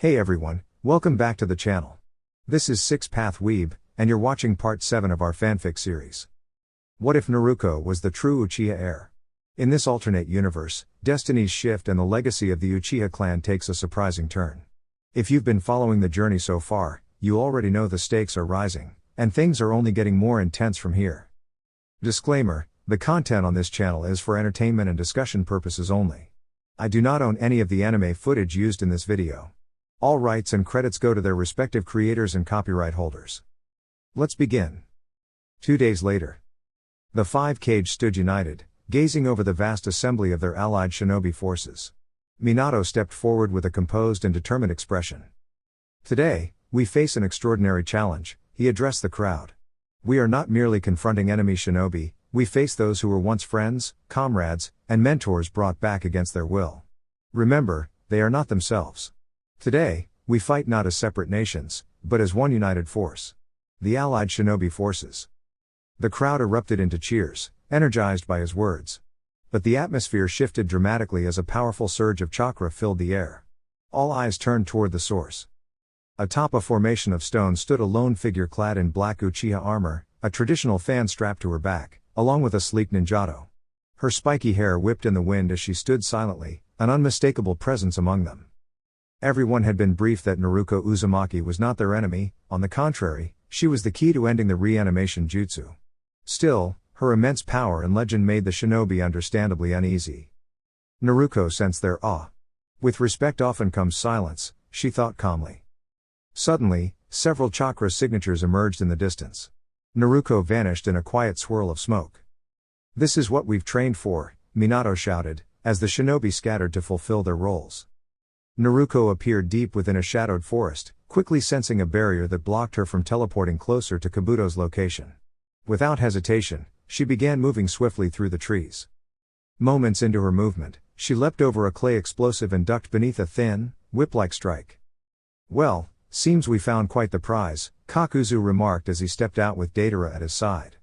Hey everyone, welcome back to the channel. This is Six Path Weeb, and you're watching part 7 of our fanfic series. What if Naruko was the true Uchiha heir? In this alternate universe, destinies shift and the legacy of the Uchiha clan takes a surprising turn. If you've been following the journey so far, you already know the stakes are rising, and things are only getting more intense from here. Disclaimer: the content on this channel is for entertainment and discussion purposes only. I do not own any of the anime footage used in this video. All rights and credits go to their respective creators and copyright holders. Let's begin. 2 days later. The five Kage stood united, gazing over the vast assembly of their allied shinobi forces. Minato stepped forward with a composed and determined expression. Today, we face an extraordinary challenge, he addressed the crowd. We are not merely confronting enemy shinobi, we face those who were once friends, comrades, and mentors brought back against their will. Remember, they are not themselves. Today, we fight not as separate nations, but as one united force. The allied shinobi forces. The crowd erupted into cheers, energized by his words. But the atmosphere shifted dramatically as a powerful surge of chakra filled the air. All eyes turned toward the source. Atop a formation of stone stood a lone figure clad in black Uchiha armor, a traditional fan strapped to her back, along with a sleek ninjato. Her spiky hair whipped in the wind as she stood silently, an unmistakable presence among them. Everyone had been briefed that Naruko Uzumaki was not their enemy, on the contrary, she was the key to ending the reanimation jutsu. Still, her immense power and legend made the shinobi understandably uneasy. Naruko sensed their awe. With respect often comes silence, she thought calmly. Suddenly, several chakra signatures emerged in the distance. Naruko vanished in a quiet swirl of smoke. "This is what we've trained for," Minato shouted, as the shinobi scattered to fulfill their roles. Naruko appeared deep within a shadowed forest, quickly sensing a barrier that blocked her from teleporting closer to Kabuto's location. Without hesitation, she began moving swiftly through the trees. Moments into her movement, she leapt over a clay explosive and ducked beneath a thin, whip-like strike. "Well, seems we found quite the prize," Kakuzu remarked as he stepped out with Deidara at his side.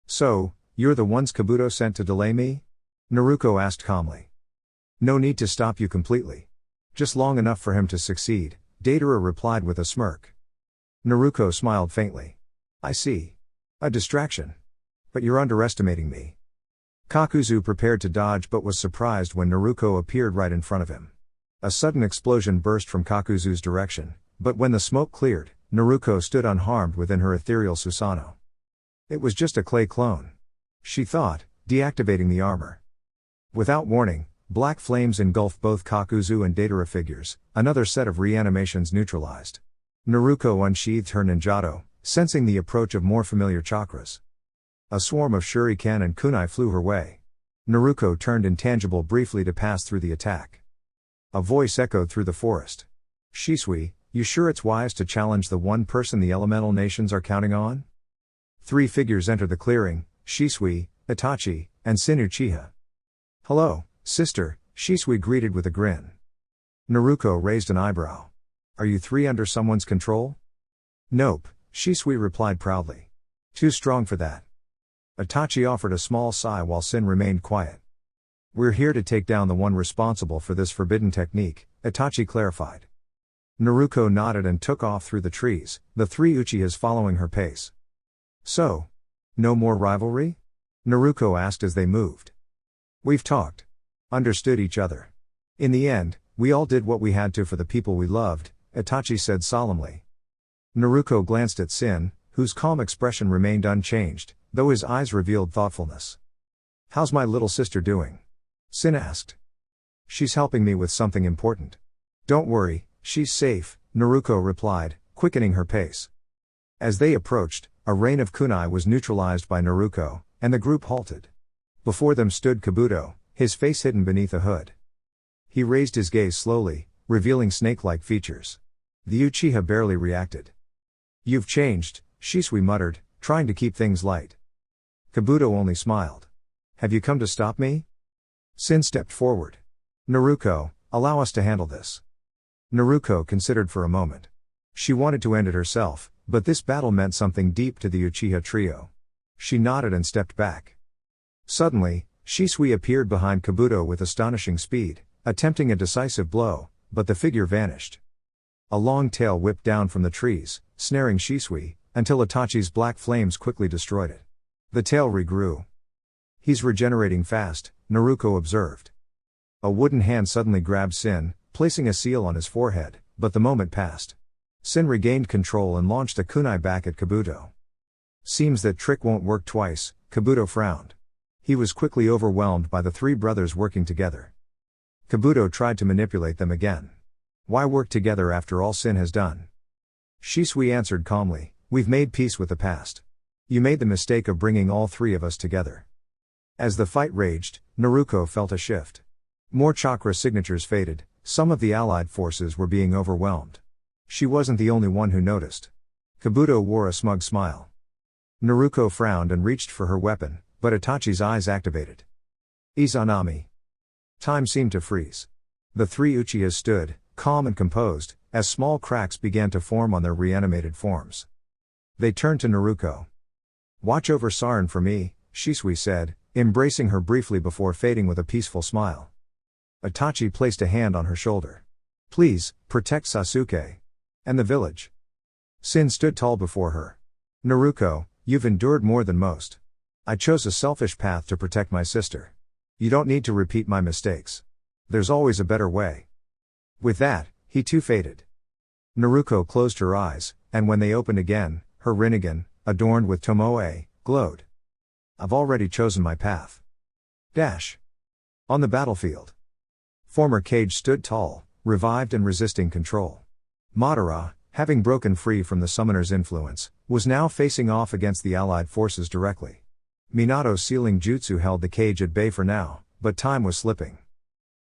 "So, you're the ones Kabuto sent to delay me?" Naruko asked calmly. "No need to stop you completely. Just long enough for him to succeed," Deidara replied with a smirk. Naruko smiled faintly. "I see. A distraction. But you're underestimating me." Kakuzu prepared to dodge but was surprised when Naruko appeared right in front of him. A sudden explosion burst from Kakuzu's direction, but when the smoke cleared, Naruko stood unharmed within her ethereal Susanoo. It was just a clay clone, she thought, deactivating the armor. Without warning, black flames engulfed both Kakuzu and Deidara figures, another set of reanimations neutralized. Naruko unsheathed her ninjato, sensing the approach of more familiar chakras. A swarm of shuriken and kunai flew her way. Naruko turned intangible briefly to pass through the attack. A voice echoed through the forest. "Shisui, you sure it's wise to challenge the one person the elemental nations are counting on?" 3 figures entered the clearing: Shisui, Itachi, and Sin Uchiha. "Hello, sister," Shisui greeted with a grin. Naruko raised an eyebrow. "Are you 3 under someone's control?" "Nope," Shisui replied proudly. "Too strong for that." Itachi offered a small sigh while Sin remained quiet. "We're here to take down the one responsible for this forbidden technique," Itachi clarified. Naruko nodded and took off through the trees, the 3 Uchihas following her pace. "So, no more rivalry?" Naruko asked as they moved. "We've talked. Understood each other. In the end, we all did what we had to for the people we loved," Itachi said solemnly. Naruko glanced at Sin, whose calm expression remained unchanged, though his eyes revealed thoughtfulness. "How's my little sister doing?" Sin asked. "She's helping me with something important. Don't worry, she's safe," Naruko replied, quickening her pace. As they approached, a rain of kunai was neutralized by Naruko, and the group halted. Before them stood Kabuto, his face hidden beneath a hood. He raised his gaze slowly, revealing snake-like features. The Uchiha barely reacted. "You've changed," Shisui muttered, trying to keep things light. Kabuto only smiled. "Have you come to stop me?" Sin stepped forward. "Naruko, allow us to handle this." Naruko considered for a moment. She wanted to end it herself, but this battle meant something deep to the Uchiha trio. She nodded and stepped back. Suddenly, Shisui appeared behind Kabuto with astonishing speed, attempting a decisive blow, but the figure vanished. A long tail whipped down from the trees, snaring Shisui, until Itachi's black flames quickly destroyed it. The tail regrew. He's regenerating fast, Naruko observed. A wooden hand suddenly grabbed Sin, placing a seal on his forehead, but the moment passed. Sin regained control and launched a kunai back at Kabuto. Seems that trick won't work twice, Kabuto frowned. He was quickly overwhelmed by the three brothers working together. Kabuto tried to manipulate them again. Why work together after all Sin has done? Shisui answered calmly, we've made peace with the past. You made the mistake of bringing all three of us together. As the fight raged, Naruko felt a shift. More chakra signatures faded, some of the allied forces were being overwhelmed. She wasn't the only one who noticed. Kabuto wore a smug smile. Naruko frowned and reached for her weapon, but Itachi's eyes activated. Izanami. Time seemed to freeze. The three Uchihas stood, calm and composed, as small cracks began to form on their reanimated forms. They turned to Naruko. Watch over Sarin for me, Shisui said, embracing her briefly before fading with a peaceful smile. Itachi placed a hand on her shoulder. Please, protect Sasuke. And the village. Sin stood tall before her. Naruko, you've endured more than most. I chose a selfish path to protect my sister. You don't need to repeat my mistakes. There's always a better way. With that, he too faded. Naruko closed her eyes, and when they opened again, her Rinnegan, adorned with tomoe, glowed. I've already chosen my path. Dash. On the battlefield. Former Cage stood tall, revived and resisting control. Madara, having broken free from the summoner's influence, was now facing off against the allied forces directly. Minato's sealing jutsu held the Cage at bay for now, but time was slipping.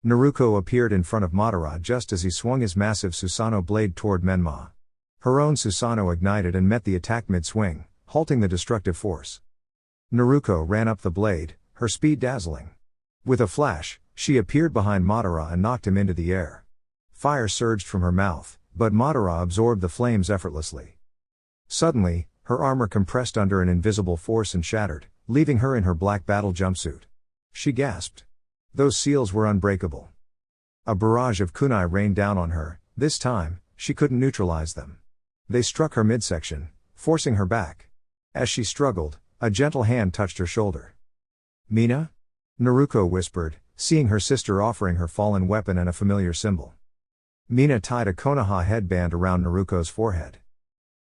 Naruko appeared in front of Madara just as he swung his massive Susanoo blade toward Menma. Her own Susanoo ignited and met the attack mid-swing, halting the destructive force. Naruko ran up the blade, her speed dazzling. With a flash, she appeared behind Madara and knocked him into the air. Fire surged from her mouth, but Madara absorbed the flames effortlessly. Suddenly, her armor compressed under an invisible force and shattered, leaving her in her black battle jumpsuit. She gasped. Those seals were unbreakable. A barrage of kunai rained down on her. This time, she couldn't neutralize them. They struck her midsection, forcing her back. As she struggled, a gentle hand touched her shoulder. Mina? Naruko whispered, seeing her sister offering her fallen weapon and a familiar symbol. Mina tied a Konoha headband around Naruko's forehead.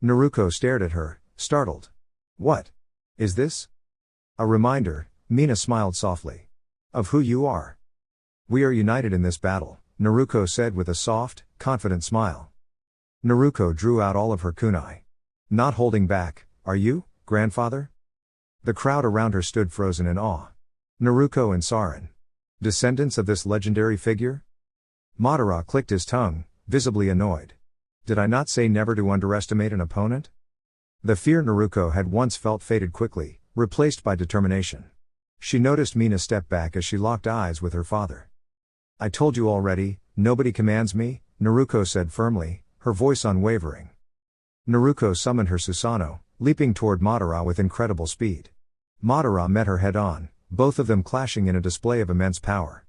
Naruko stared at her, startled. What is this? A reminder, Mina smiled softly. Of who you are. We are united in this battle, Naruko said with a soft, confident smile. Naruko drew out all of her kunai. Not holding back, are you, grandfather? The crowd around her stood frozen in awe. Naruko and Sarin. Descendants of this legendary figure? Madara clicked his tongue, visibly annoyed. Did I not say never to underestimate an opponent? The fear Naruko had once felt faded quickly, replaced by determination. She noticed Mina step back as she locked eyes with her father. I told you already, nobody commands me, Naruko said firmly, her voice unwavering. Naruko summoned her Susanoo, leaping toward Madara with incredible speed. Madara met her head-on, both of them clashing in a display of immense power.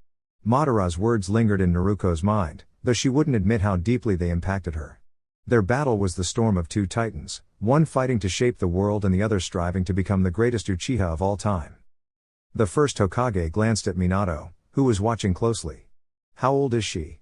Madara's words lingered in Naruko's mind, though she wouldn't admit how deeply they impacted her. Their battle was the storm of two titans, one fighting to shape the world and the other striving to become the greatest Uchiha of all time. The first Hokage glanced at Minato, who was watching closely. How old is she?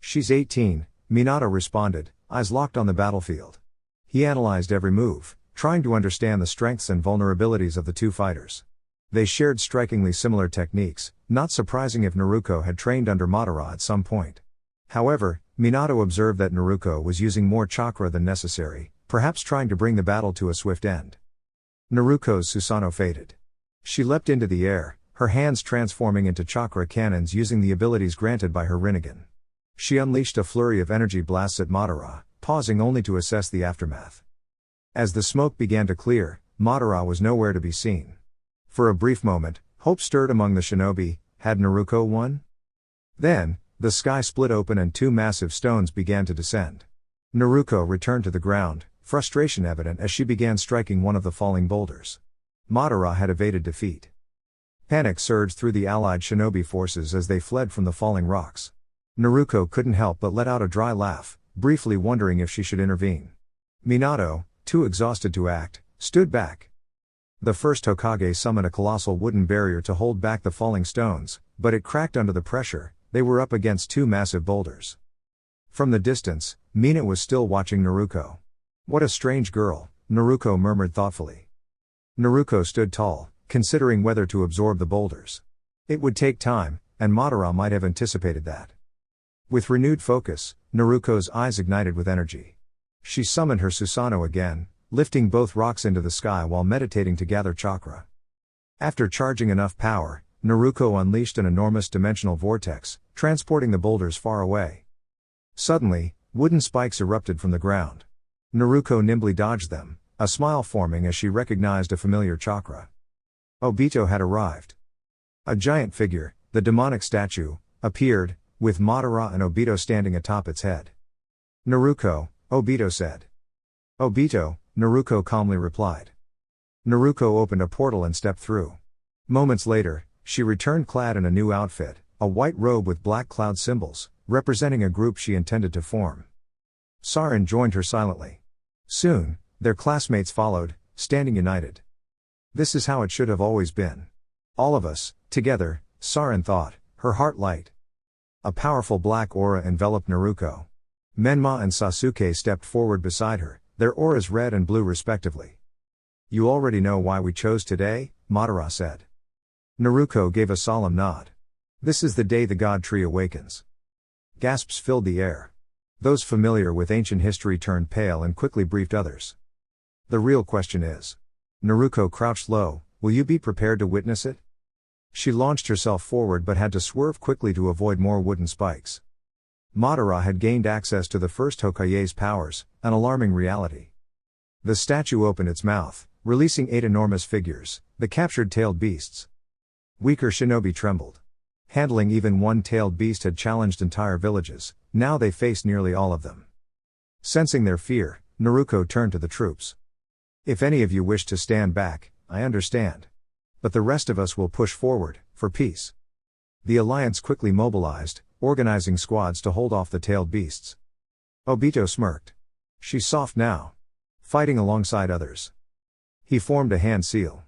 She's 18, Minato responded, eyes locked on the battlefield. He analyzed every move, trying to understand the strengths and vulnerabilities of the two fighters. They shared strikingly similar techniques, not surprising if Naruko had trained under Madara at some point. However, Minato observed that Naruko was using more chakra than necessary, perhaps trying to bring the battle to a swift end. Naruko's Susanoo faded. She leapt into the air, her hands transforming into chakra cannons using the abilities granted by her Rinnegan. She unleashed a flurry of energy blasts at Madara, pausing only to assess the aftermath. As the smoke began to clear, Madara was nowhere to be seen. For a brief moment, hope stirred among the shinobi. Had Naruko won? Then, the sky split open and two massive stones began to descend. Naruko returned to the ground, frustration evident as she began striking one of the falling boulders. Madara had evaded defeat. Panic surged through the allied shinobi forces as they fled from the falling rocks. Naruko couldn't help but let out a dry laugh, briefly wondering if she should intervene. Minato, too exhausted to act, stood back. The first Hokage summoned a colossal wooden barrier to hold back the falling stones, but it cracked under the pressure. They were up against two massive boulders. From the distance, Mina was still watching Naruko. "What a strange girl," Naruko murmured thoughtfully. Naruko stood tall, considering whether to absorb the boulders. It would take time, and Madara might have anticipated that. With renewed focus, Naruko's eyes ignited with energy. She summoned her Susanoo again, lifting both rocks into the sky while meditating to gather chakra. After charging enough power, Naruko unleashed an enormous dimensional vortex, transporting the boulders far away. Suddenly, wooden spikes erupted from the ground. Naruko nimbly dodged them, a smile forming as she recognized a familiar chakra. Obito had arrived. A giant figure, the demonic statue, appeared, with Madara and Obito standing atop its head. "Naruko," Obito said. "Obito," Naruko calmly replied. Naruko opened a portal and stepped through. Moments later, she returned clad in a new outfit, a white robe with black cloud symbols, representing a group she intended to form. Saren joined her silently. Soon, their classmates followed, standing united. This is how it should have always been. All of us, together, Saren thought, her heart light. A powerful black aura enveloped Naruko. Menma and Sasuke stepped forward beside her, their auras red and blue respectively. "You already know why we chose today," Madara said. Naruko gave a solemn nod. "This is the day the God Tree awakens." Gasps filled the air. Those familiar with ancient history turned pale and quickly briefed others. "The real question is." Naruko crouched low, "Will you be prepared to witness it?" She launched herself forward but had to swerve quickly to avoid more wooden spikes. Madara had gained access to the first Hokage's powers, an alarming reality. The statue opened its mouth, releasing 8 enormous figures, the captured tailed beasts. Weaker shinobi trembled. Handling even one tailed beast had challenged entire villages, now they faced nearly all of them. Sensing their fear, Naruko turned to the troops. "If any of you wish to stand back, I understand. But the rest of us will push forward, for peace." The alliance quickly mobilized, organizing squads to hold off the tailed beasts. Obito smirked. "She's soft now. Fighting alongside others." He formed a hand seal.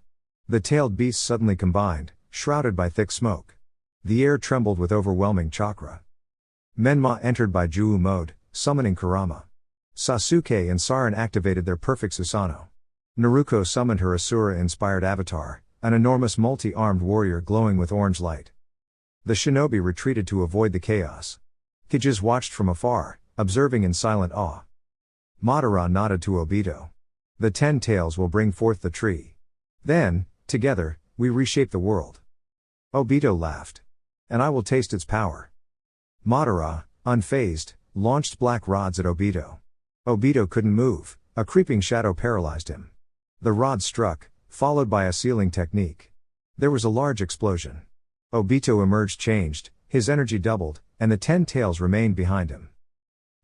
The tailed beasts suddenly combined, shrouded by thick smoke. The air trembled with overwhelming chakra. Menma entered by Juu mode, summoning Kurama. Sasuke and Saren activated their perfect Susanoo. Naruko summoned her Asura-inspired avatar, an enormous multi-armed warrior glowing with orange light. The shinobi retreated to avoid the chaos. Kijis watched from afar, observing in silent awe. Madara nodded to Obito. "The 10 tails will bring forth the tree. Then, together, we reshape the world." Obito laughed. "And I will taste its power." Madara, unfazed, launched black rods at Obito. Obito couldn't move, a creeping shadow paralyzed him. The rod struck, followed by a sealing technique. There was a large explosion. Obito emerged changed, his energy doubled, and the 10 tails remained behind him.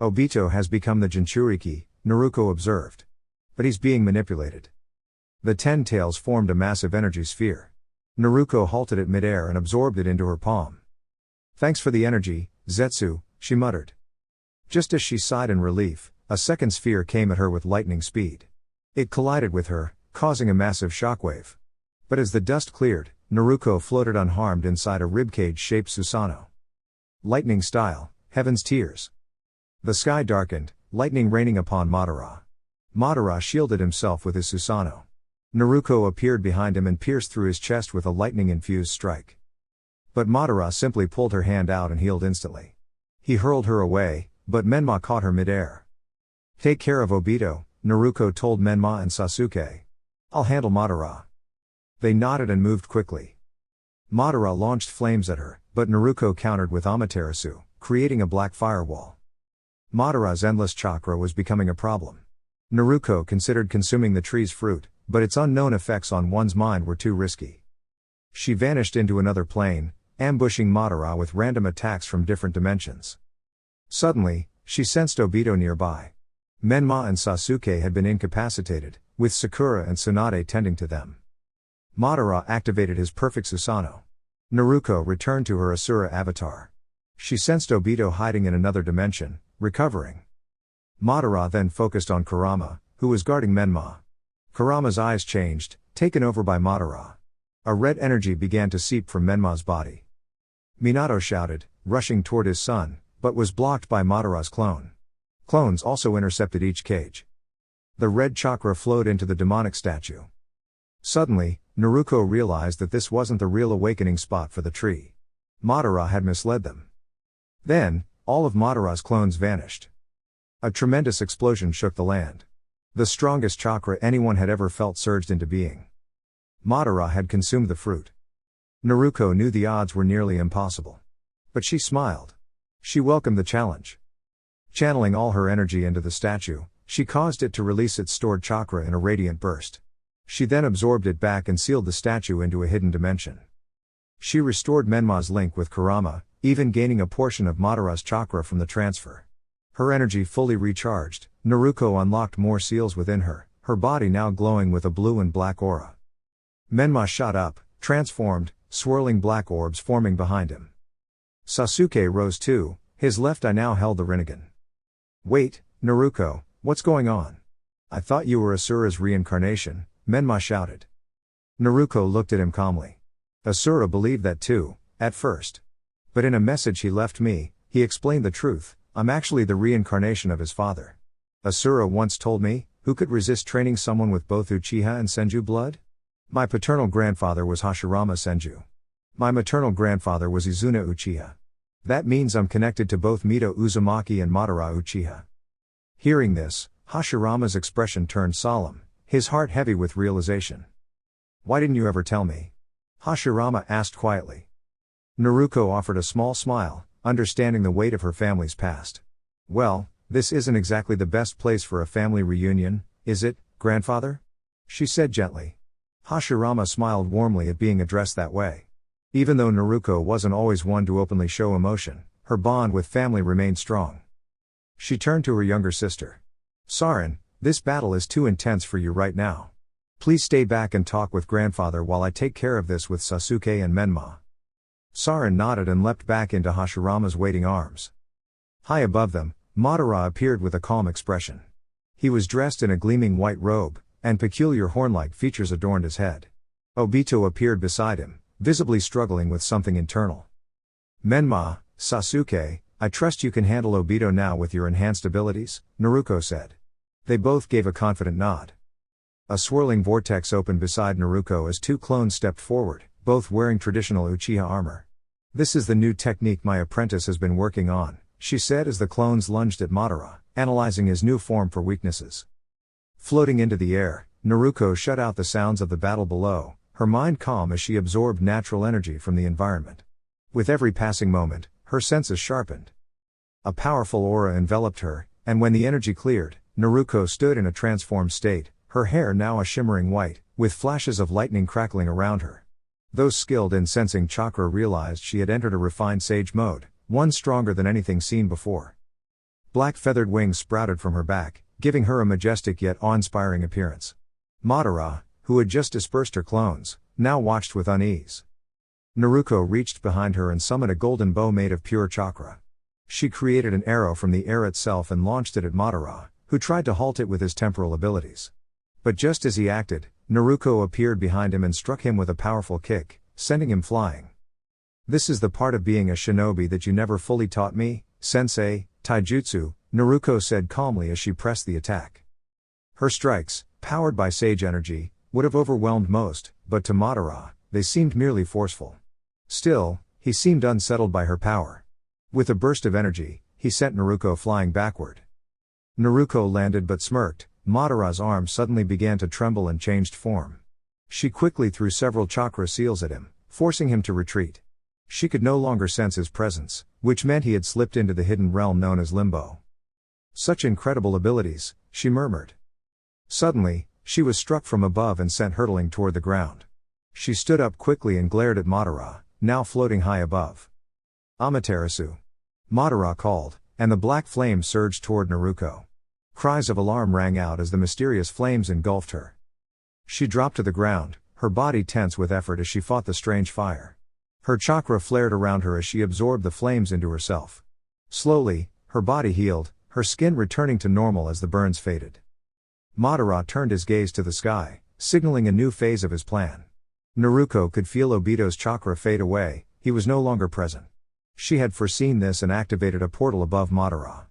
"Obito has become the Jinchuriki," Naruko observed. "But he's being manipulated." The 10 tails formed a massive energy sphere. Naruko halted it midair and absorbed it into her palm. "Thanks for the energy, Zetsu," she muttered. Just as she sighed in relief, a second sphere came at her with lightning speed. It collided with her, causing a massive shockwave. But as the dust cleared, Naruko floated unharmed inside a ribcage-shaped Susanoo. Lightning style, heaven's tears. The sky darkened, lightning raining upon Madara. Madara shielded himself with his Susanoo. Naruko appeared behind him and pierced through his chest with a lightning-infused strike. But Madara simply pulled her hand out and healed instantly. He hurled her away, but Menma caught her midair. "Take care of Obito," Naruko told Menma and Sasuke. "I'll handle Madara." They nodded and moved quickly. Madara launched flames at her, but Naruko countered with Amaterasu, creating a black firewall. Madara's endless chakra was becoming a problem. Naruko considered consuming the tree's fruit, but its unknown effects on one's mind were too risky. She vanished into another plane, ambushing Madara with random attacks from different dimensions. Suddenly, she sensed Obito nearby. Menma and Sasuke had been incapacitated, with Sakura and Tsunade tending to them. Madara activated his perfect Susanoo. Naruko returned to her Asura avatar. She sensed Obito hiding in another dimension, recovering. Madara then focused on Kurama, who was guarding Menma. Kurama's eyes changed, taken over by Madara. A red energy began to seep from Menma's body. Minato shouted, rushing toward his son, but was blocked by Madara's clone. Clones also intercepted each cage. The red chakra flowed into the demonic statue. Suddenly, Naruko realized that this wasn't the real awakening spot for the tree. Madara had misled them. Then, all of Madara's clones vanished. A tremendous explosion shook the land. The strongest chakra anyone had ever felt surged into being. Madara had consumed the fruit. Naruko knew the odds were nearly impossible. But she smiled. She welcomed the challenge. Channeling all her energy into the statue, she caused it to release its stored chakra in a radiant burst. She then absorbed it back and sealed the statue into a hidden dimension. She restored Menma's link with Kurama, even gaining a portion of Madara's chakra from the transfer. Her energy fully recharged, Naruko unlocked more seals within her, her body now glowing with a blue and black aura. Menma shot up, transformed, swirling black orbs forming behind him. Sasuke rose too, his left eye now held the Rinnegan. "Wait, Naruko, what's going on? I thought you were Asura's reincarnation," Menma shouted. Naruko looked at him calmly. "Asura believed that too, at first. But in a message he left me, he explained the truth, I'm actually the reincarnation of his father. Asura once told me, who could resist training someone with both Uchiha and Senju blood? My paternal grandfather was Hashirama Senju. My maternal grandfather was Izuna Uchiha. That means I'm connected to both Mito Uzumaki and Madara Uchiha." Hearing this, Hashirama's expression turned solemn, his heart heavy with realization. "Why didn't you ever tell me?" Hashirama asked quietly. Naruko offered a small smile, understanding the weight of her family's past. "Well, this isn't exactly the best place for a family reunion, is it, grandfather?" she said gently. Hashirama smiled warmly at being addressed that way. Even though Naruko wasn't always one to openly show emotion, her bond with family remained strong. She turned to her younger sister. "Sarin, this battle is too intense for you right now. Please stay back and talk with grandfather while I take care of this with Sasuke and Menma." Sarin nodded and leapt back into Hashirama's waiting arms. High above them, Madara appeared with a calm expression. He was dressed in a gleaming white robe, and peculiar horn-like features adorned his head. Obito appeared beside him, visibly struggling with something internal. "Menma, Sasuke, I trust you can handle Obito now with your enhanced abilities," Naruko said. They both gave a confident nod. A swirling vortex opened beside Naruko as two clones stepped forward, both wearing traditional Uchiha armor. "This is the new technique my apprentice has been working on," she said as the clones lunged at Madara, analyzing his new form for weaknesses. Floating into the air, Naruko shut out the sounds of the battle below, her mind calm as she absorbed natural energy from the environment. With every passing moment, her senses sharpened. A powerful aura enveloped her, and when the energy cleared, Naruko stood in a transformed state, her hair now a shimmering white, with flashes of lightning crackling around her. Those skilled in sensing chakra realized she had entered a refined sage mode, one stronger than anything seen before. Black feathered wings sprouted from her back, giving her a majestic yet awe-inspiring appearance. Madara, who had just dispersed her clones, now watched with unease. Naruko reached behind her and summoned a golden bow made of pure chakra. She created an arrow from the air itself and launched it at Madara, who tried to halt it with his temporal abilities. But just as he acted, Naruko appeared behind him and struck him with a powerful kick, sending him flying. "This is the part of being a shinobi that you never fully taught me, sensei, taijutsu," Naruko said calmly as she pressed the attack. Her strikes, powered by sage energy, would have overwhelmed most, but to Madara, they seemed merely forceful. Still, he seemed unsettled by her power. With a burst of energy, he sent Naruko flying backward. Naruko landed but smirked. Madara's arm suddenly began to tremble and changed form. She quickly threw several chakra seals at him, forcing him to retreat. She could no longer sense his presence, which meant he had slipped into the hidden realm known as Limbo. "Such incredible abilities," she murmured. Suddenly, she was struck from above and sent hurtling toward the ground. She stood up quickly and glared at Madara, now floating high above. "Amaterasu!" Madara called, and the black flames surged toward Naruko. Cries of alarm rang out as the mysterious flames engulfed her. She dropped to the ground, her body tense with effort as she fought the strange fire. Her chakra flared around her as she absorbed the flames into herself. Slowly, her body healed, her skin returning to normal as the burns faded. Madara turned his gaze to the sky, signaling a new phase of his plan. Naruko could feel Obito's chakra fade away, he was no longer present. She had foreseen this and activated a portal above Madara.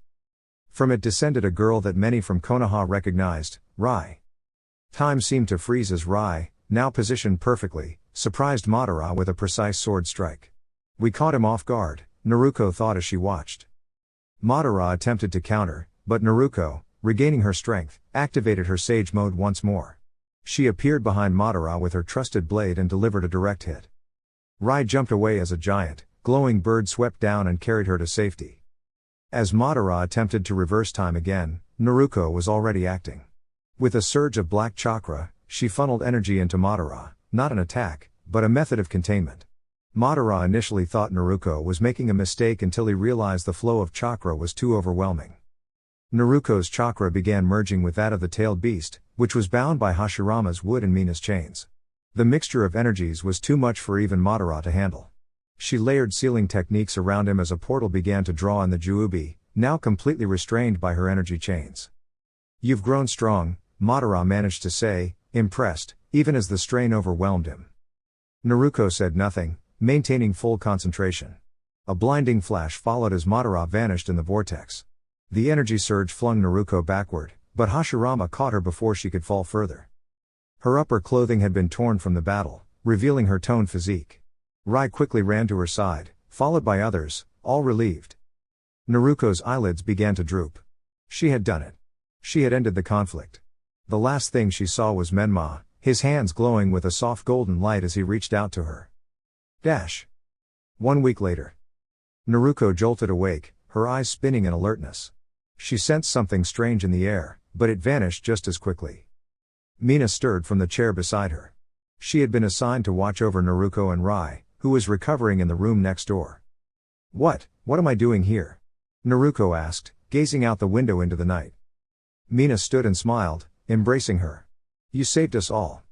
From it descended a girl that many from Konoha recognized, Rai. Time seemed to freeze as Rai, now positioned perfectly, surprised Madara with a precise sword strike. "We caught him off guard," Naruko thought as she watched. Madara attempted to counter, but Naruko, regaining her strength, activated her Sage Mode once more. She appeared behind Madara with her trusted blade and delivered a direct hit. Rai jumped away as a giant, glowing bird swept down and carried her to safety. As Madara attempted to reverse time again, Naruko was already acting. With a surge of black chakra, she funneled energy into Madara, not an attack, but a method of containment. Madara initially thought Naruko was making a mistake until he realized the flow of chakra was too overwhelming. Naruko's chakra began merging with that of the tailed beast, which was bound by Hashirama's wood and Mina's chains. The mixture of energies was too much for even Madara to handle. She layered sealing techniques around him as a portal began to draw in the Juubi, now completely restrained by her energy chains. "You've grown strong," Madara managed to say, impressed, even as the strain overwhelmed him. Naruko said nothing, maintaining full concentration. A blinding flash followed as Madara vanished in the vortex. The energy surge flung Naruko backward, but Hashirama caught her before she could fall further. Her upper clothing had been torn from the battle, revealing her toned physique. Rai quickly ran to her side, followed by others, all relieved. Naruko's eyelids began to droop. She had done it. She had ended the conflict. The last thing she saw was Menma, his hands glowing with a soft golden light as he reached out to her. 1 week later. Naruko jolted awake, her eyes spinning in alertness. She sensed something strange in the air, but it vanished just as quickly. Mina stirred from the chair beside her. She had been assigned to watch over Naruko and Rai, who was recovering in the room next door. What am I doing here?" Naruko asked, gazing out the window into the night. Mina stood and smiled, embracing her. "You saved us all.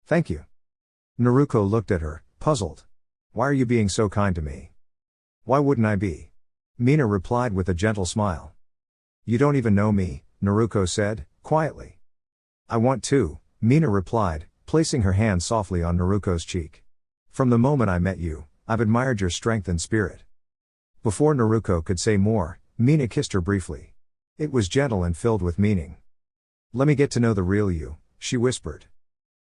Thank you." Naruko looked at her, puzzled. "Why are you being so kind to me?" "Why wouldn't I be?" Mina replied with a gentle smile. "You don't even know me," Naruko said, quietly. "I want to," Mina replied, placing her hand softly on Naruko's cheek. "From the moment I met you, I've admired your strength and spirit." Before Naruko could say more, Mina kissed her briefly. It was gentle and filled with meaning. "Let me get to know the real you," she whispered.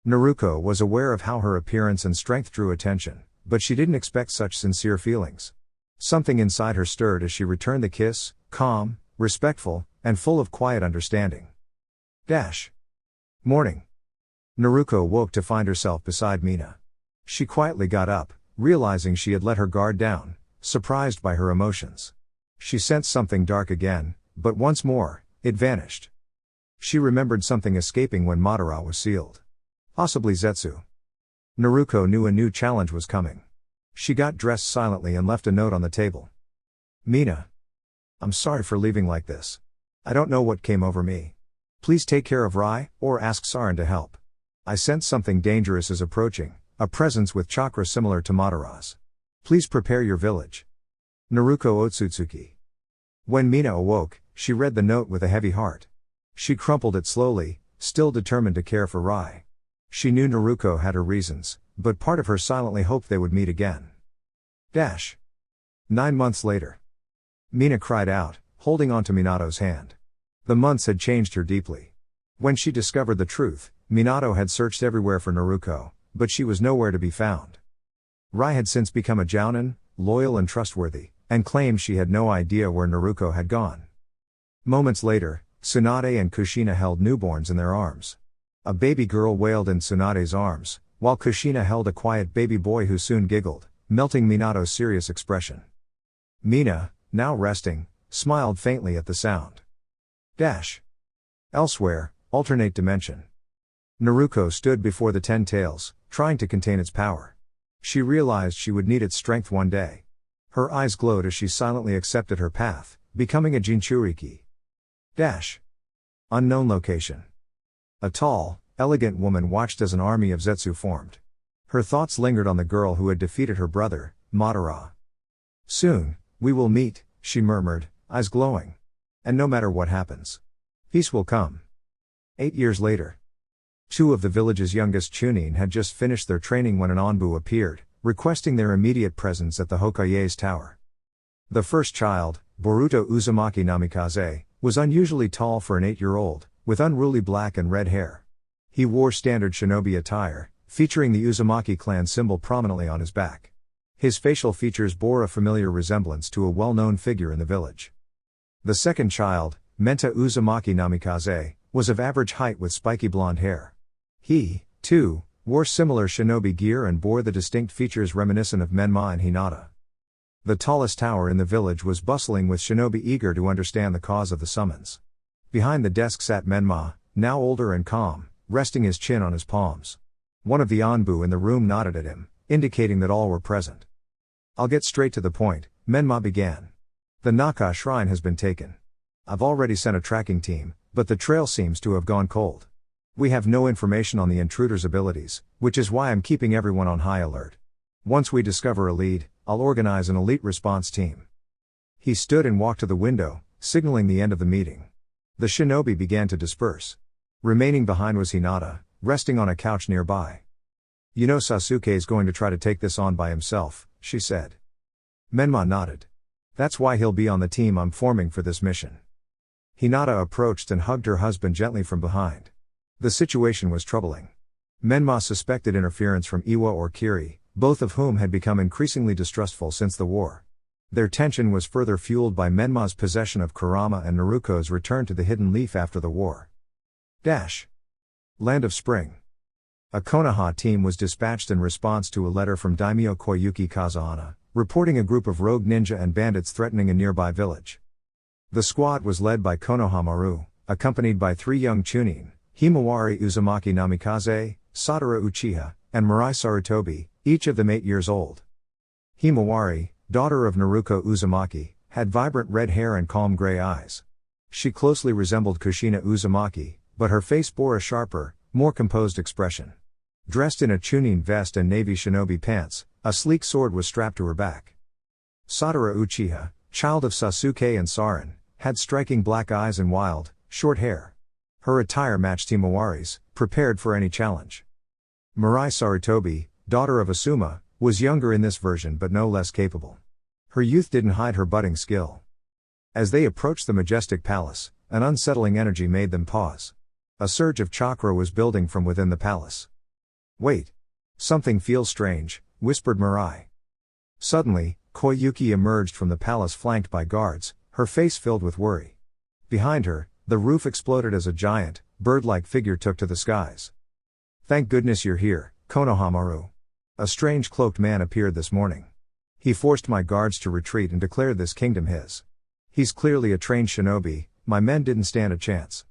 Naruko was aware of how her appearance and strength drew attention, but she didn't expect such sincere feelings. Something inside her stirred as she returned the kiss, calm, respectful, and full of quiet understanding. Morning. Naruko woke to find herself beside Mina. She quietly got up, realizing she had let her guard down, surprised by her emotions. She sensed something dark again, but once more, it vanished. She remembered something escaping when Madara was sealed. Possibly Zetsu. Naruko knew a new challenge was coming. She got dressed silently and left a note on the table. "Mina. I'm sorry for leaving like this. I don't know what came over me. Please take care of Rai, or ask Sarin to help. I sense something dangerous is approaching, a presence with chakra similar to Madara's. Please prepare your village. Naruko Otsutsuki." When Mina awoke, she read the note with a heavy heart. She crumpled it slowly, still determined to care for Rai. She knew Naruko had her reasons, but part of her silently hoped they would meet again. 9 months later. Mina cried out, holding onto Minato's hand. The months had changed her deeply. When she discovered the truth, Minato had searched everywhere for Naruko, but she was nowhere to be found. Rai had since become a jounin, loyal and trustworthy, and claimed she had no idea where Naruko had gone. Moments later, Tsunade and Kushina held newborns in their arms. A baby girl wailed in Tsunade's arms, while Kushina held a quiet baby boy who soon giggled, melting Minato's serious expression. Mina, now resting, smiled faintly at the sound. Elsewhere, alternate dimension. Naruko stood before the 10 tails, trying to contain its power. She realized she would need its strength one day. Her eyes glowed as she silently accepted her path, becoming a Jinchuriki. Unknown location. A tall, elegant woman watched as an army of Zetsu formed. Her thoughts lingered on the girl who had defeated her brother, Madara. "Soon, we will meet," she murmured, eyes glowing. And no matter what happens, peace will come. 8 years later. Two of the village's youngest Chunin had just finished their training when an Anbu appeared, requesting their immediate presence at the Hokage's tower. The first child, Boruto Uzumaki Namikaze, was unusually tall for an 8-year-old, with unruly black and red hair. He wore standard shinobi attire, featuring the Uzumaki clan symbol prominently on his back. His facial features bore a familiar resemblance to a well-known figure in the village. The second child, Menta Uzumaki Namikaze, was of average height with spiky blonde hair. He, too, wore similar shinobi gear and bore the distinct features reminiscent of Menma and Hinata. The tallest tower in the village was bustling with shinobi eager to understand the cause of the summons. Behind the desk sat Menma, now older and calm, resting his chin on his palms. One of the Anbu in the room nodded at him, indicating that all were present. "I'll get straight to the point," Menma began. "The Naka shrine has been taken. I've already sent a tracking team, but the trail seems to have gone cold. We have no information on the intruder's abilities, which is why I'm keeping everyone on high alert. Once we discover a lead, I'll organize an elite response team." He stood and walked to the window, signaling the end of the meeting. The shinobi began to disperse. Remaining behind was Hinata, resting on a couch nearby. "You know Sasuke's going to try to take this on by himself," she said. Menma nodded. "That's why he'll be on the team I'm forming for this mission." Hinata approached and hugged her husband gently from behind. The situation was troubling. Menma suspected interference from Iwa or Kiri, both of whom had become increasingly distrustful since the war. Their tension was further fueled by Menma's possession of Kurama and Naruko's return to the Hidden Leaf after the war. Land of Spring. A Konoha team was dispatched in response to a letter from Daimyo Koyuki Kazahana, reporting a group of rogue ninja and bandits threatening a nearby village. The squad was led by Konoha Maru, accompanied by 3 young Chunin, Himawari Uzumaki Namikaze, Sadara Uchiha, and Mirai Sarutobi, each of them 8 years old. Himawari, daughter of Naruko Uzumaki, had vibrant red hair and calm gray eyes. She closely resembled Kushina Uzumaki, but her face bore a sharper, more composed expression. Dressed in a Chunin vest and navy shinobi pants, a sleek sword was strapped to her back. Sadara Uchiha, child of Sasuke and Sarin, had striking black eyes and wild, short hair. Her attire matched Himawari's, prepared for any challenge. Mirai Sarutobi, daughter of Asuma, was younger in this version but no less capable. Her youth didn't hide her budding skill. As they approached the majestic palace, an unsettling energy made them pause. A surge of chakra was building from within the palace. "Wait. Something feels strange," whispered Mirai. Suddenly, Koyuki emerged from the palace flanked by guards, her face filled with worry. Behind her, the roof exploded as a giant, bird-like figure took to the skies. "Thank goodness you're here, Konoha Maru. A strange cloaked man appeared this morning. He forced my guards to retreat and declared this kingdom his. He's clearly a trained shinobi, my men didn't stand a chance.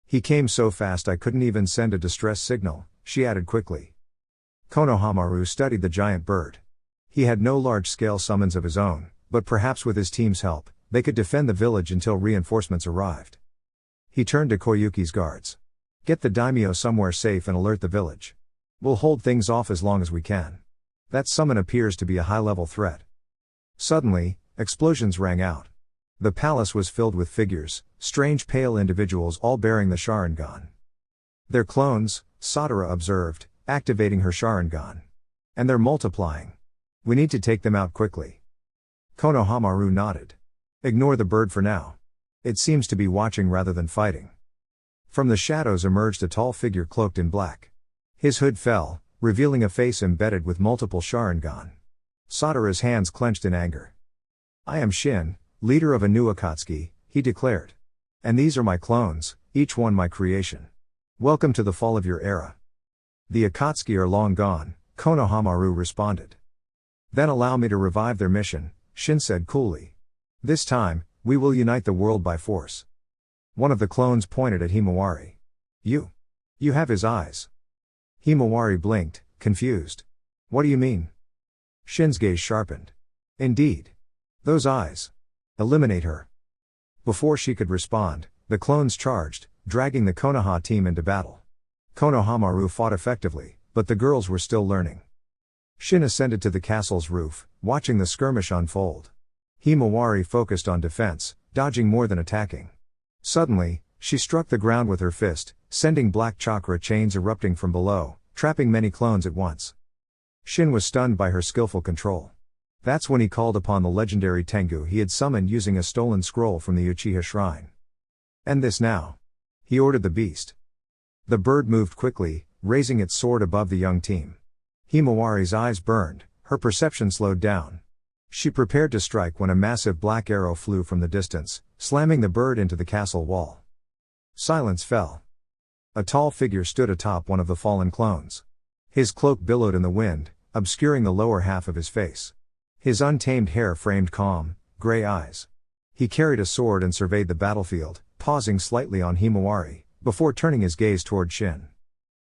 He came so fast I couldn't even send a distress signal," she added quickly. Konoha Maru studied the giant bird. He had no large-scale summons of his own, but perhaps with his team's help, they could defend the village until reinforcements arrived. He turned to Koyuki's guards. "Get the daimyo somewhere safe and alert the village. We'll hold things off as long as we can. That summon appears to be a high-level threat." Suddenly, explosions rang out. The palace was filled with figures, strange pale individuals all bearing the Sharingan. "They're clones," Sadara observed, activating her Sharingan. "And they're multiplying. We need to take them out quickly." Konoha Maru nodded. "Ignore the bird for now. It seems to be watching rather than fighting." From the shadows emerged a tall figure cloaked in black. His hood fell, revealing a face embedded with multiple Sharingan. Sadara's hands clenched in anger. "I am Shin, leader of a new Akatsuki," he declared. "And these are my clones, each one my creation. Welcome to the fall of your era." "The Akatsuki are long gone," Konoha Maru responded. "Then allow me to revive their mission," Shin said coolly. "This time, we will unite the world by force." One of the clones pointed at Himawari. You have his eyes." Himawari blinked, confused. "What do you mean?" Shin's gaze sharpened. "Indeed. Those eyes. Eliminate her." Before she could respond, the clones charged, dragging the Konoha team into battle. Konoha Maru fought effectively, but the girls were still learning. Shin ascended to the castle's roof, watching the skirmish unfold. Himawari focused on defense, dodging more than attacking. Suddenly, she struck the ground with her fist, sending black chakra chains erupting from below, trapping many clones at once. Shin was stunned by her skillful control. That's when he called upon the legendary Tengu he had summoned using a stolen scroll from the Uchiha shrine. "End this now," he ordered the beast. The bird moved quickly, raising its sword above the young team. Himawari's eyes burned, her perception slowed down. She prepared to strike when a massive black arrow flew from the distance, slamming the bird into the castle wall. Silence fell. A tall figure stood atop one of the fallen clones. His cloak billowed in the wind, obscuring the lower half of his face. His untamed hair framed calm, gray eyes. He carried a sword and surveyed the battlefield, pausing slightly on Himawari, before turning his gaze toward Shin.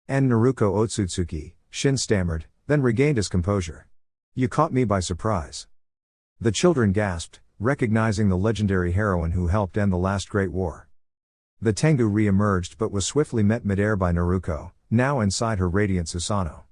"And Naruko Otsutsuki," Shin stammered, then regained his composure. "You caught me by surprise." The children gasped, recognizing the legendary heroine who helped end the last great war. The Tengu re-emerged but was swiftly met midair by Naruko, now inside her radiant Susanoo.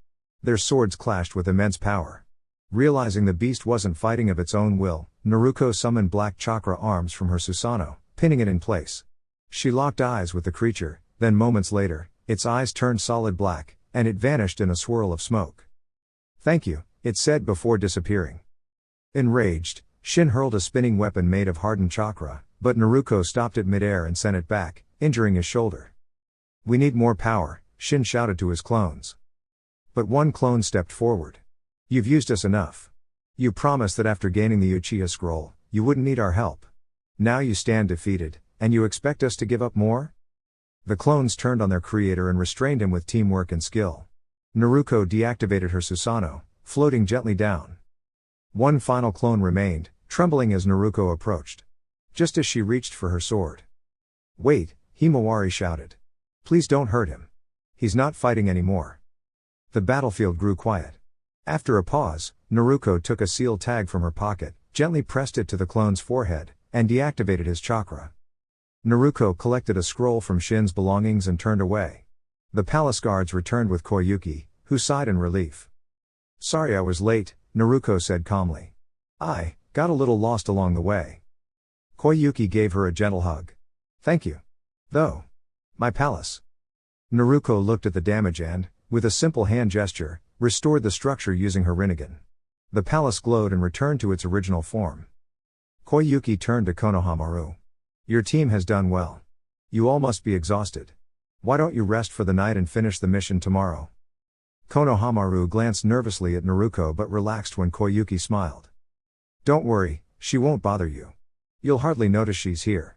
Their swords clashed with immense power. Realizing the beast wasn't fighting of its own will, Naruko summoned black chakra arms from her Susanoo, pinning it in place. She locked eyes with the creature, then moments later, its eyes turned solid black, and it vanished in a swirl of smoke. "Thank you," it said before disappearing. Enraged, Shin hurled a spinning weapon made of hardened chakra, but Naruko stopped it midair and sent it back, injuring his shoulder. "We need more power," Shin shouted to his clones. But one clone stepped forward. "You've used us enough. You promised that after gaining the Uchiha scroll, you wouldn't need our help. Now you stand defeated, and you expect us to give up more?" The clones turned on their creator and restrained him with teamwork and skill. Naruko deactivated her Susanoo, floating gently down. One final clone remained, trembling as Naruko approached. Just as she reached for her sword. "Wait," Himawari shouted. "Please don't hurt him. He's not fighting anymore." The battlefield grew quiet. After a pause, Naruko took a seal tag from her pocket, gently pressed it to the clone's forehead, and deactivated his chakra. Naruko collected a scroll from Shin's belongings and turned away. The palace guards returned with Koyuki, who sighed in relief. "Sorry I was late," Naruko said calmly. "I got a little lost along the way." Koyuki gave her a gentle hug. "Thank you. Though. My palace." Naruko looked at the damage and, with a simple hand gesture, restored the structure using her Rinnegan. The palace glowed and returned to its original form. Koyuki turned to Konohamaru. "Your team has done well. You all must be exhausted. Why don't you rest for the night and finish the mission tomorrow?" Konohamaru glanced nervously at Naruko but relaxed when Koyuki smiled. "Don't worry, she won't bother you. You'll hardly notice she's here."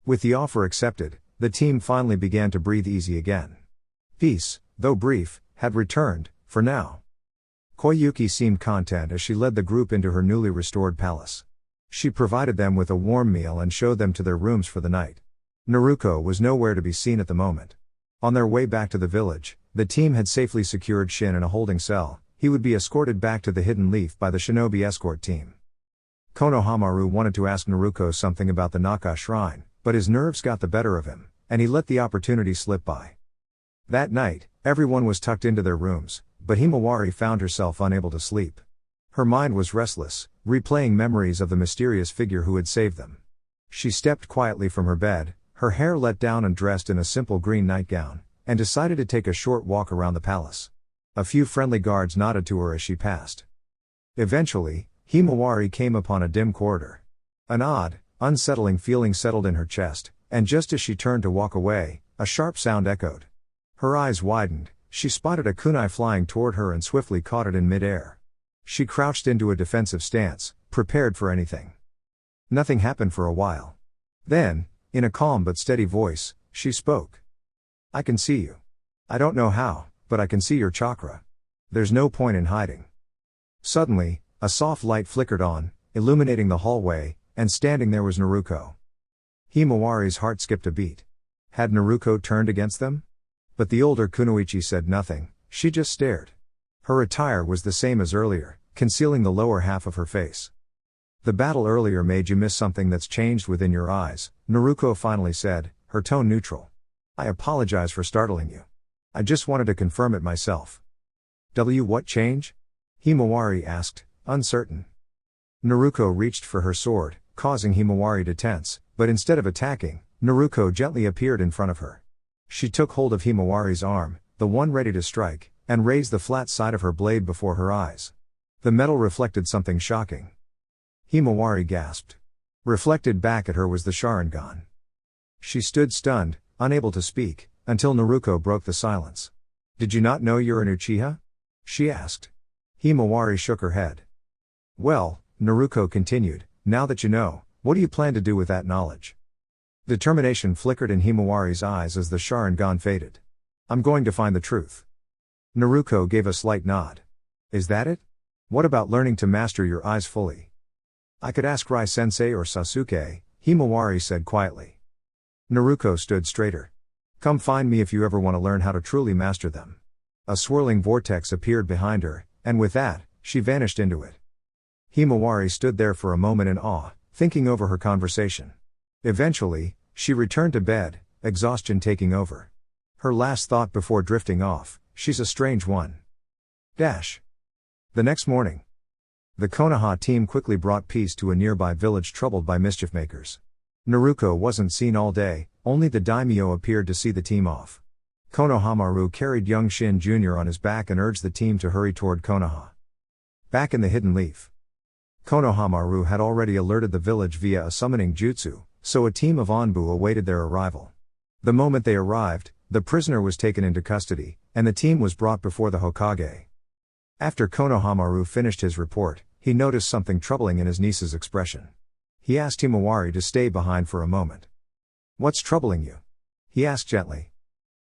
With the offer accepted, the team finally began to breathe easy again. Peace, though brief, had returned, for now. Koyuki seemed content as she led the group into her newly restored palace. She provided them with a warm meal and showed them to their rooms for the night. Naruko was nowhere to be seen at the moment. On their way back to the village, the team had safely secured Shin in a holding cell. He would be escorted back to the Hidden Leaf by the shinobi escort team. Konohamaru wanted to ask Naruko something about the Naka shrine, but his nerves got the better of him, and he let the opportunity slip by. That night, everyone was tucked into their rooms, but Himawari found herself unable to sleep. Her mind was restless, replaying memories of the mysterious figure who had saved them. She stepped quietly from her bed, her hair let down and dressed in a simple green nightgown, and decided to take a short walk around the palace. A few friendly guards nodded to her as she passed. Eventually, Himawari came upon a dim corridor. An odd, unsettling feeling settled in her chest, and just as she turned to walk away, a sharp sound echoed. Her eyes widened, she spotted a kunai flying toward her and swiftly caught it in mid-air. She crouched into a defensive stance, prepared for anything. Nothing happened for a while. Then, in a calm but steady voice, she spoke. "I can see you. I don't know how, but I can see your chakra. There's no point in hiding." Suddenly, a soft light flickered on, illuminating the hallway, and standing there was Naruko. Himawari's heart skipped a beat. Had Naruko turned against them? But the older kunoichi said nothing, she just stared. Her attire was the same as earlier, concealing the lower half of her face. "The battle earlier made you miss something that's changed within your eyes," Naruko finally said, her tone neutral. "I apologize for startling you. I just wanted to confirm it myself." What change?" Himawari asked, uncertain. Naruko reached for her sword, causing Himawari to tense, but instead of attacking, Naruko gently appeared in front of her. She took hold of Himawari's arm, the one ready to strike, and raised the flat side of her blade before her eyes. The metal reflected something shocking. Himawari gasped. Reflected back at her was the Sharingan. She stood stunned, unable to speak, until Naruko broke the silence. "Did you not know you're an Uchiha?" she asked. Himawari shook her head. "Well," Naruko continued, "now that you know, what do you plan to do with that knowledge?" Determination flickered in Himawari's eyes as the Sharingan faded. "I'm going to find the truth." Naruko gave a slight nod. "Is that it? What about learning to master your eyes fully?" "I could ask Rai-sensei or Sasuke," Himawari said quietly. Naruko stood straighter. "Come find me if you ever want to learn how to truly master them." A swirling vortex appeared behind her, and with that, she vanished into it. Himawari stood there for a moment in awe, thinking over her conversation. Eventually, she returned to bed, exhaustion taking over. Her last thought before drifting off, "She's a strange one." The next morning, the Konoha team quickly brought peace to a nearby village troubled by mischief makers. Naruko wasn't seen all day, only the daimyo appeared to see the team off. Konohamaru carried young Shin Jr. on his back and urged the team to hurry toward Konoha. Back in the Hidden Leaf, Konohamaru had already alerted the village via a summoning jutsu, so a team of Anbu awaited their arrival. The moment they arrived, the prisoner was taken into custody, and the team was brought before the Hokage. After Konohamaru finished his report, he noticed something troubling in his niece's expression. He asked Himawari to stay behind for a moment. "What's troubling you?" he asked gently.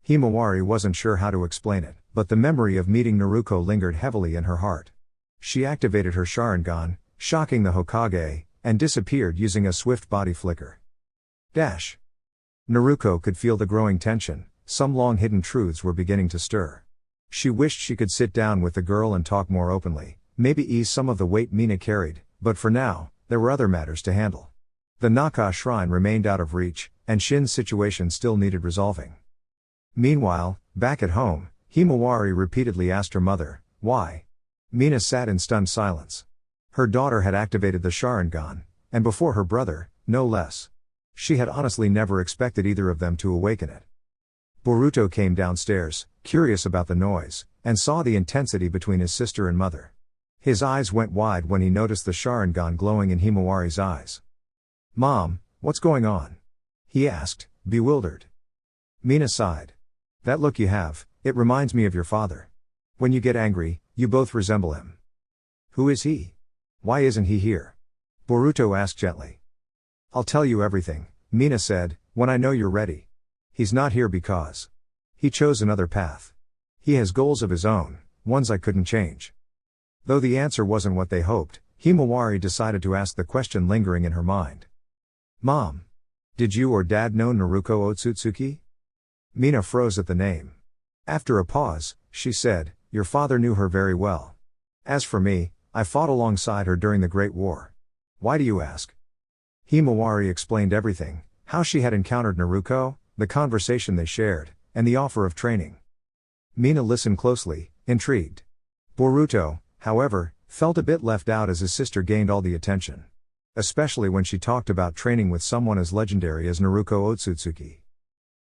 Himawari wasn't sure how to explain it, but the memory of meeting Naruko lingered heavily in her heart. She activated her Sharingan, shocking the Hokage, and disappeared using a swift body flicker. Naruko could feel the growing tension, some long-hidden truths were beginning to stir. She wished she could sit down with the girl and talk more openly, maybe ease some of the weight Mina carried, but for now, there were other matters to handle. The Naka shrine remained out of reach, and Shin's situation still needed resolving. Meanwhile, back at home, Himawari repeatedly asked her mother, "Why?" Mina sat in stunned silence. Her daughter had activated the Sharingan, and before her brother, no less. She had honestly never expected either of them to awaken it. Boruto came downstairs, curious about the noise, and saw the intensity between his sister and mother. His eyes went wide when he noticed the Sharingan glowing in Himawari's eyes. "Mom, what's going on?" he asked, bewildered. Mina sighed. "That look you have, it reminds me of your father. When you get angry, you both resemble him." "Who is he? Why isn't he here?" Boruto asked gently. "I'll tell you everything," Mina said, "when I know you're ready. He's not here because he chose another path. He has goals of his own, ones I couldn't change." Though the answer wasn't what they hoped, Himawari decided to ask the question lingering in her mind. "Mom, did you or Dad know Naruko Otsutsuki?" Mina froze at the name. After a pause, she said, "Your father knew her very well. As for me, I fought alongside her during the Great War. Why do you ask?" Himawari explained everything, how she had encountered Naruko, the conversation they shared, and the offer of training. Mina listened closely, intrigued. Boruto, however, felt a bit left out as his sister gained all the attention. Especially when she talked about training with someone as legendary as Naruko Otsutsuki.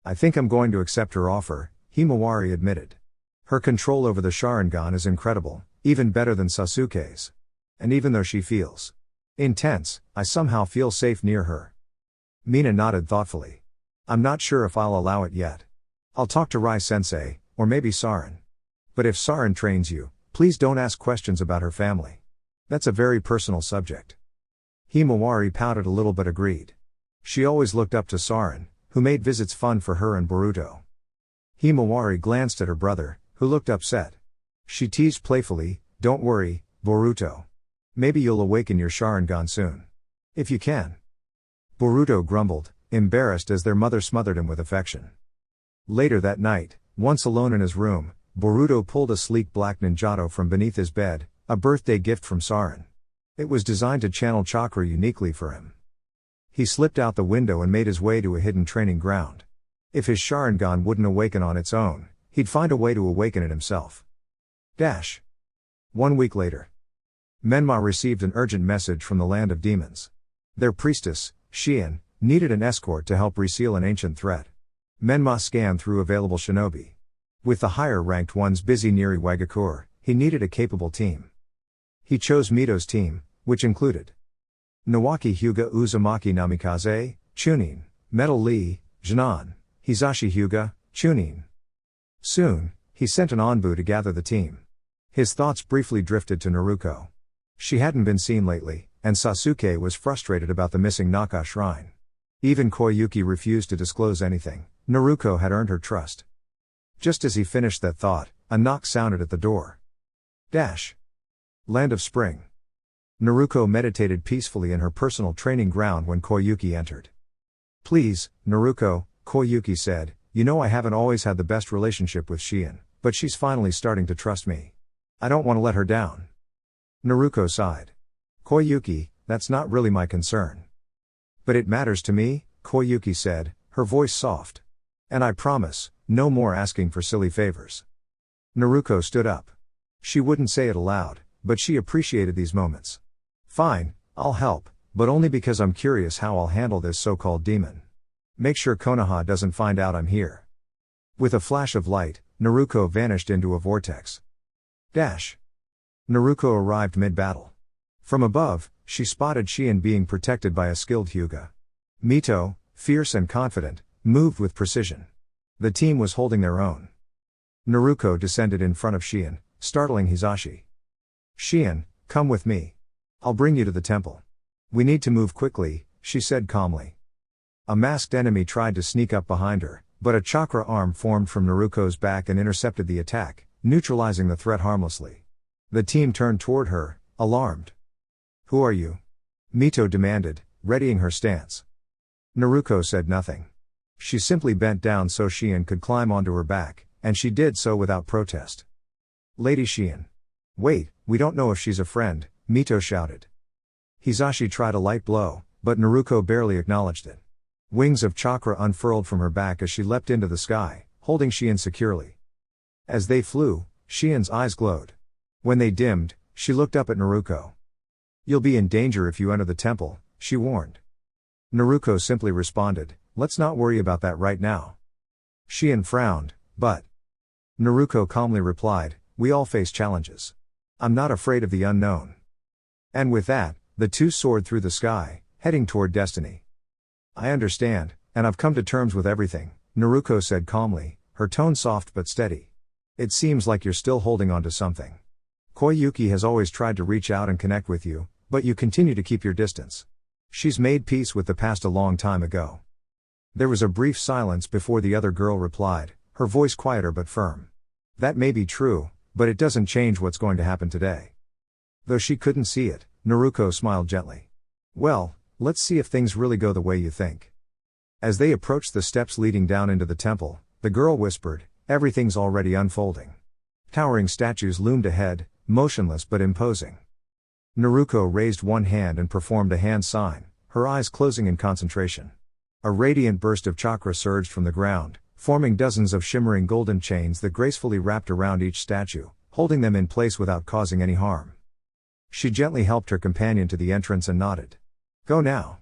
"I think I'm going to accept her offer," Himawari admitted. "Her control over the Sharingan is incredible, even better than Sasuke's. And even though she feels intense, I somehow feel safe near her." Mina nodded thoughtfully. "I'm not sure if I'll allow it yet. I'll talk to Rai-sensei, or maybe Sarin. But if Sarin trains you, please don't ask questions about her family. That's a very personal subject." Himawari pouted a little but agreed. She always looked up to Sarin, who made visits fun for her and Boruto. Himawari glanced at her brother, who looked upset. She teased playfully, "Don't worry, Boruto. Maybe you'll awaken your Sharingan soon. If you can." Boruto grumbled, embarrassed as their mother smothered him with affection. Later that night, once alone in his room, Boruto pulled a sleek black ninjato from beneath his bed, a birthday gift from Sarin. It was designed to channel chakra uniquely for him. He slipped out the window and made his way to a hidden training ground. If his Sharingan wouldn't awaken on its own, he'd find a way to awaken it himself. 1 week later. Menma received an urgent message from the land of demons. Their priestess, Xian, needed an escort to help reseal an ancient threat. Menma scanned through available shinobi. With the higher-ranked ones busy near Iwagakure, he needed a capable team. He chose Mito's team, which included Nawaki Hyuga Uzumaki Namikaze, Chunin, Metal Lee, Jinan, Hisashi Hyuga, Chunin. Soon, he sent an envoy to gather the team. His thoughts briefly drifted to Naruko. She hadn't been seen lately, and Sasuke was frustrated about the missing Naka shrine. Even Koyuki refused to disclose anything. Naruko had earned her trust. Just as he finished that thought, a knock sounded at the door. Land of Spring. Naruko meditated peacefully in her personal training ground when Koyuki entered. Please, Naruko, Koyuki said, you know I haven't always had the best relationship with Xian, but she's finally starting to trust me. I don't want to let her down. Naruko sighed. Koyuki, that's not really my concern. But it matters to me, Koyuki said, her voice soft. And I promise, no more asking for silly favors. Naruko stood up. She wouldn't say it aloud, but she appreciated these moments. Fine, I'll help, but only because I'm curious how I'll handle this so-called demon. Make sure Konoha doesn't find out I'm here. With a flash of light, Naruko vanished into a vortex. Naruko arrived mid-battle. From above, she spotted Xian being protected by a skilled Hyuga. Mito, fierce and confident, moved with precision. The team was holding their own. Naruko descended in front of Xian, startling Hisashi. Xian, come with me. I'll bring you to the temple. We need to move quickly, she said calmly. A masked enemy tried to sneak up behind her, but a chakra arm formed from Naruko's back and intercepted the attack, neutralizing the threat harmlessly. The team turned toward her, alarmed. Who are you? Mito demanded, readying her stance. Naruko said nothing. She simply bent down so Xian could climb onto her back, and she did so without protest. Lady Xian. Wait, we don't know if she's a friend, Mito shouted. Hisashi tried a light blow, but Naruko barely acknowledged it. Wings of chakra unfurled from her back as she leapt into the sky, holding Xian securely. As they flew, Xian's eyes glowed. When they dimmed, she looked up at Naruko. You'll be in danger if you enter the temple, she warned. Naruko simply responded, let's not worry about that right now. Xian frowned, but Naruko calmly replied, we all face challenges. I'm not afraid of the unknown. And with that, the two soared through the sky, heading toward destiny. I understand, and I've come to terms with everything, Naruko said calmly, her tone soft but steady. It seems like you're still holding on to something. Koyuki has always tried to reach out and connect with you, but you continue to keep your distance. She's made peace with the past a long time ago. There was a brief silence before the other girl replied, her voice quieter but firm. That may be true, but it doesn't change what's going to happen today. Though she couldn't see it, Naruko smiled gently. Well, let's see if things really go the way you think. As they approached the steps leading down into the temple, the girl whispered, everything's already unfolding. Towering statues loomed ahead, motionless but imposing. Naruko raised one hand and performed a hand sign, her eyes closing in concentration. A radiant burst of chakra surged from the ground, forming dozens of shimmering golden chains that gracefully wrapped around each statue, holding them in place without causing any harm. She gently helped her companion to the entrance and nodded. Go now.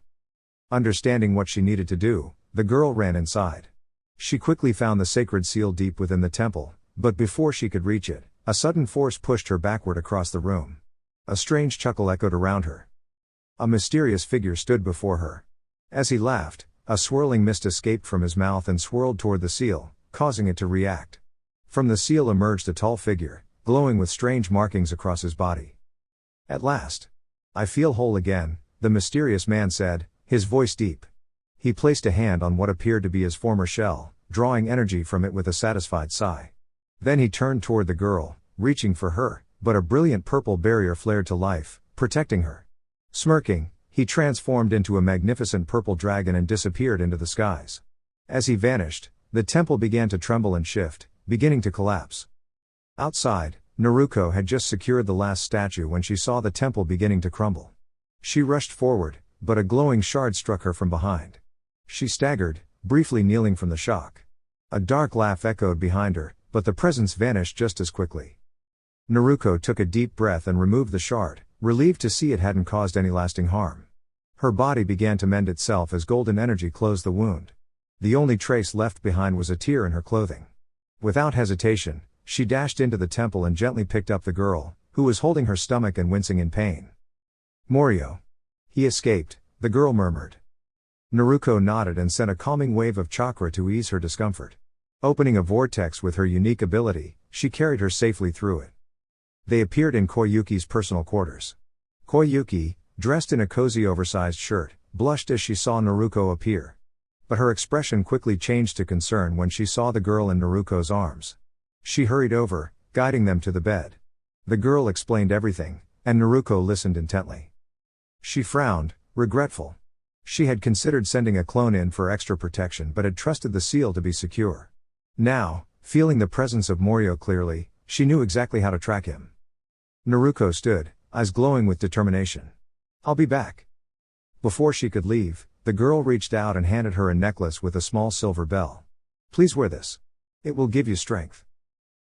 Understanding what she needed to do, the girl ran inside. She quickly found the sacred seal deep within the temple, but before she could reach it, a sudden force pushed her backward across the room. A strange chuckle echoed around her. A mysterious figure stood before her. As he laughed, a swirling mist escaped from his mouth and swirled toward the seal, causing it to react. From the seal emerged a tall figure, glowing with strange markings across his body. At last. I feel whole again, the mysterious man said, his voice deep. He placed a hand on what appeared to be his former shell, drawing energy from it with a satisfied sigh. Then he turned toward the girl, reaching for her, but a brilliant purple barrier flared to life, protecting her. Smirking, he transformed into a magnificent purple dragon and disappeared into the skies. As he vanished, the temple began to tremble and shift, beginning to collapse. Outside, Naruko had just secured the last statue when she saw the temple beginning to crumble. She rushed forward, but a glowing shard struck her from behind. She staggered, briefly kneeling from the shock. A dark laugh echoed behind her, but the presence vanished just as quickly. Naruko took a deep breath and removed the shard, relieved to see it hadn't caused any lasting harm. Her body began to mend itself as golden energy closed the wound. The only trace left behind was a tear in her clothing. Without hesitation, she dashed into the temple and gently picked up the girl, who was holding her stomach and wincing in pain. "Morio. He escaped," the girl murmured. Naruko nodded and sent a calming wave of chakra to ease her discomfort. Opening a vortex with her unique ability, she carried her safely through it. They appeared in Koyuki's personal quarters. Koyuki, dressed in a cozy oversized shirt, blushed as she saw Naruko appear. But her expression quickly changed to concern when she saw the girl in Naruko's arms. She hurried over, guiding them to the bed. The girl explained everything, and Naruko listened intently. She frowned, regretful. She had considered sending a clone in for extra protection but had trusted the seal to be secure. Now, feeling the presence of Morio clearly, she knew exactly how to track him. Naruko stood, eyes glowing with determination. "I'll be back." Before she could leave, the girl reached out and handed her a necklace with a small silver bell. "Please wear this. It will give you strength."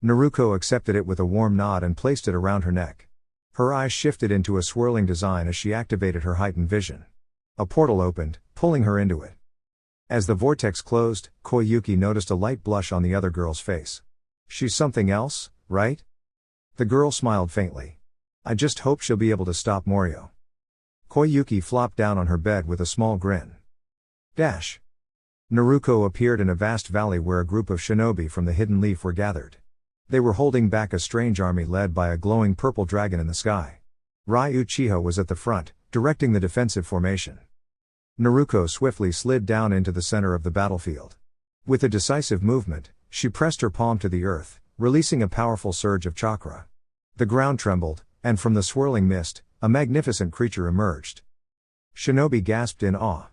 Naruko accepted it with a warm nod and placed it around her neck. Her eyes shifted into a swirling design as she activated her heightened vision. A portal opened, pulling her into it. As the vortex closed, Koyuki noticed a light blush on the other girl's face. "She's something else, right?" The girl smiled faintly. "I just hope she'll be able to stop Morio." Koyuki flopped down on her bed with a small grin. Naruko appeared in a vast valley where a group of shinobi from the Hidden Leaf were gathered. They were holding back a strange army led by a glowing purple dragon in the sky. Uchiha was at the front, directing the defensive formation. Naruko swiftly slid down into the center of the battlefield. With a decisive movement, she pressed her palm to the earth, releasing a powerful surge of chakra. The ground trembled, and from the swirling mist, a magnificent creature emerged. Shinobi gasped in awe.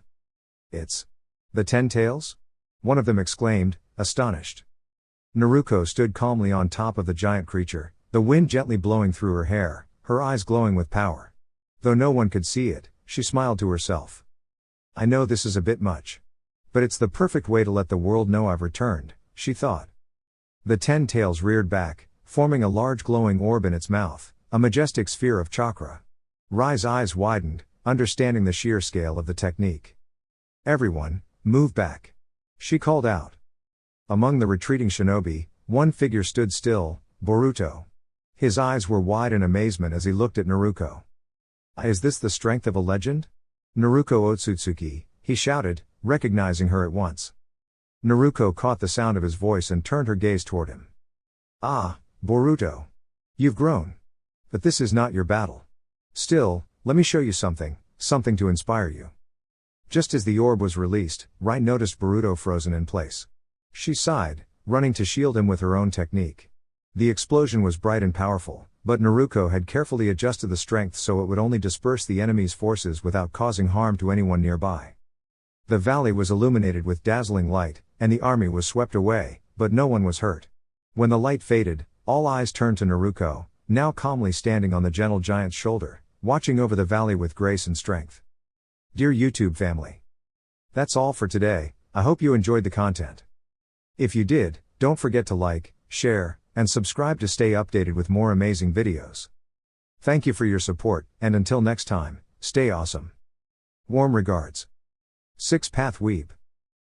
"It's the 10 Tails?" one of them exclaimed, astonished. Naruko stood calmly on top of the giant creature, the wind gently blowing through her hair, her eyes glowing with power. Though no one could see it, she smiled to herself. "I know this is a bit much. But it's the perfect way to let the world know I've returned," she thought. The 10 Tails reared back, forming a large glowing orb in its mouth, a majestic sphere of chakra. Rai's eyes widened, understanding the sheer scale of the technique. "Everyone, move back," she called out. Among the retreating shinobi, one figure stood still, Boruto. His eyes were wide in amazement as he looked at Naruko. "Is this the strength of a legend?" "Naruko Otsutsuki," he shouted, recognizing her at once. Naruko caught the sound of his voice and turned her gaze toward him. "Ah, Boruto. You've grown. But this is not your battle. Still, let me show you something to inspire you." Just as the orb was released, Rai noticed Boruto frozen in place. She sighed, running to shield him with her own technique. The explosion was bright and powerful, but Naruko had carefully adjusted the strength so it would only disperse the enemy's forces without causing harm to anyone nearby. The valley was illuminated with dazzling light, and the army was swept away, but no one was hurt. When the light faded, all eyes turned to Naruko, now calmly standing on the gentle giant's shoulder, watching over the valley with grace and strength. Dear YouTube family, that's all for today. I hope you enjoyed the content. If you did, don't forget to like, share, and subscribe to stay updated with more amazing videos. Thank you for your support, and until next time, stay awesome. Warm regards. 6 Path Weeb.